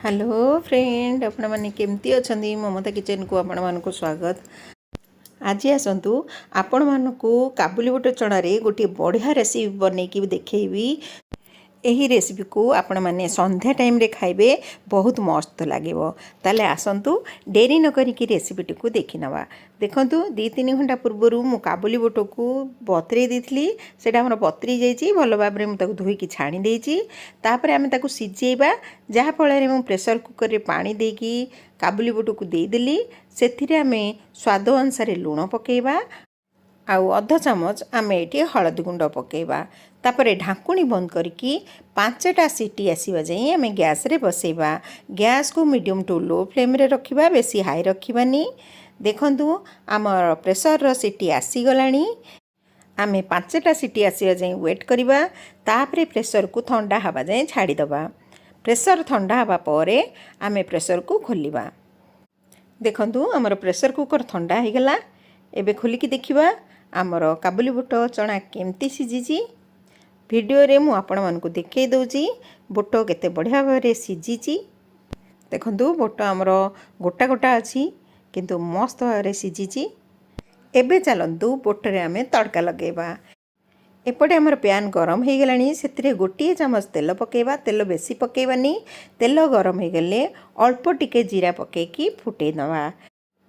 Hello friend आपण मैंने केमती अच्छा ममता किचन को आपण मानक स्वागत। आज आसतु आपण मानक काबुली बुट चणारे गोटे बढ़िया रेसिपी बनईकि देखी। यही रेसिपी को आपण मैंने संध्या टाइम रे खाइबे बहुत मस्त लगे। ताले आसतु डेरी न करिकी रेसिपी को देखी नवा। देखंतु 2-3 घंटा पूर्व मु काबुली बुट को बतरे देथली सेटा हमर बतरी जाइछि भल भाबरे मु ताकु धोइकी छाणी देइछि। तापर आमे ताकु सिजेइबा जहा फଳରେ मु प्रेशर कुकर रे पानी देकी काबुली बुट को देई देली। सेथिरे आमे स्वाद अनुसार लूण पकेइबा आउ अध चामच आमे एठी हळदी गुंड पकेइबा। तापरे ढाकुणी बंद करिकी 5टा सीटी आसीबा जाई आमे गैस रे बसेइबा। गैस को मीडियम टू लो फ्लेम रे रखिबा, बेसी हाई रखिबानी। देखंतु आमर प्रेशर रो सीटी आसी गलानी। आमे 5टा सीटी आसीबा जाई वेट करिबा। तापरे प्रेशर को ठंडा हवा जाई छाड़ी दबा। प्रेशर ठंडा हवा परे आमे प्रेशर को खोलिबा। देखंतु आमर प्रेशर कुकर ठंडा हो गला। एबे खोलिकी देखिबा आमर काबुली बुट चना केमती सिझिछि। वीडियो रे मु आपण मानकु देखै दउछि बुट केते बढ़िया भाबरे सिझिछि। देखंतु बुट आमर गोटा गोटा अछि किंतु मस्त भाबरे सिझिछि। एबे चलंतु बुट रे आमे तड़का लगेबा। एपटे आमर पैन गरम हो गलानी। सेतिरे गोटे चामच तेल पकेबा। तेल बेसी पकेबानी। तेल गरम हो गले अल्प टिके जीरा पकेकी फुटे नवा।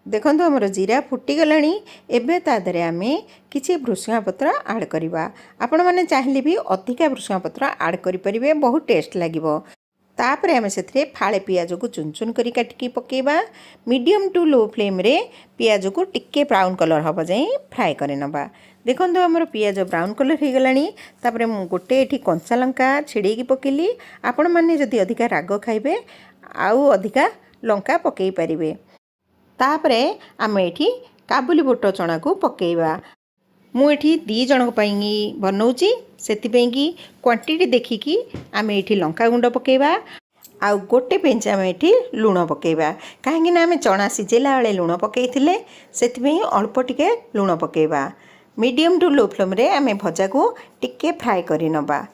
देखंतु हमर जीरा फुटी गलानी। एबे ता दरे आमे किछि भृषुंगा पत्र ऐड करिबा। आपण माने चाहिले भी अधिका भृषुंगा पत्र ऐड करि परिबे, बहुत टेस्ट लागिबो। तापरे आमे सेथिरे फाळे पियाज को चुन चुन करि काटिकी पकेबा। मीडियम टू लो फ्लेम रे पियाज को टिके ब्राउन कलर हबा जाई फ्राई करे नबा। देखंतु हमर पियाज ब्राउन कलर हो गलानी। तापरे मु गोटे एठी कंचा लंका छिड़ेकी पकेली। आपण माने जदि अधिका राग खाइबे आउ अधिका लंका पकेई परिबे। तापरे आमे एठी काबुली बुट चना को पकेइबा। मु एठी 2 जणक पई बनौची, सेति पई की क्वांटिटी देखिकी आमे एठी लंका गुंड पकेइबा आउ गोटे पेंच आमे एठी लूण पकेइबा। काहेकि ना आमे चना सिजेला बेले लूण पकेइथिले, सेति पई अल्प टिके लूण पकेइबा। मीडियम टू लो फ्लेम रे आमे भजा को टिके फ्राई करि नबा।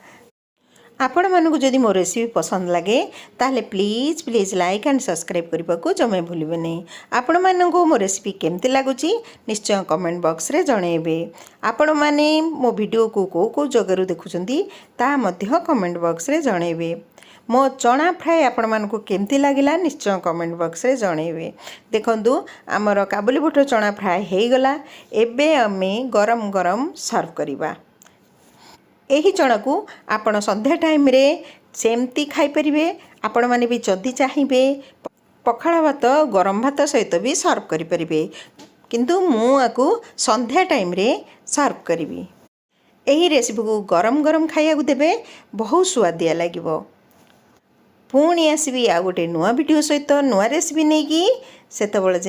आपण मानकु जदि मो रेसिपी पसंद लगे ताले please please like and subscribe करने को जमे भूलिबे नहीं। आपण मानकु मो रेसिपी केमती लागुची निश्चय कमेंट बॉक्स रे जणेबे। आपण माने मो वीडियो को को जगरु देखुचंती ता मध्य कमेंट बॉक्स रे जणेबे। मो चना फ्राई आपण मानकु केमती लागिला निश्चय कमेंट बॉक्स रे जणेबे। देखंतु हमर काबुली बुट चना फ्राई हे गला। एबे आमे गरम गरम सर्व करिबा। यही चना को आपण संध्या टाइम रे सेमती खाई परिबे। आपण माने भी जदि चाहिबे पखाला भात गरम भात सहित भी सर्व करि परिबे, किंतु मु आकु संध्या टाइम रे सर्व करिबी। यही रेसिपी को गरम गरम खाइया को देबे, बहुत स्वादिया लागिबो। पुणी आसीबी आ गोटे नुआ वीडियो सहित नुआ रेसिपी नेकी। सेतबेले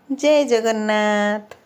जय जगन्नाथ।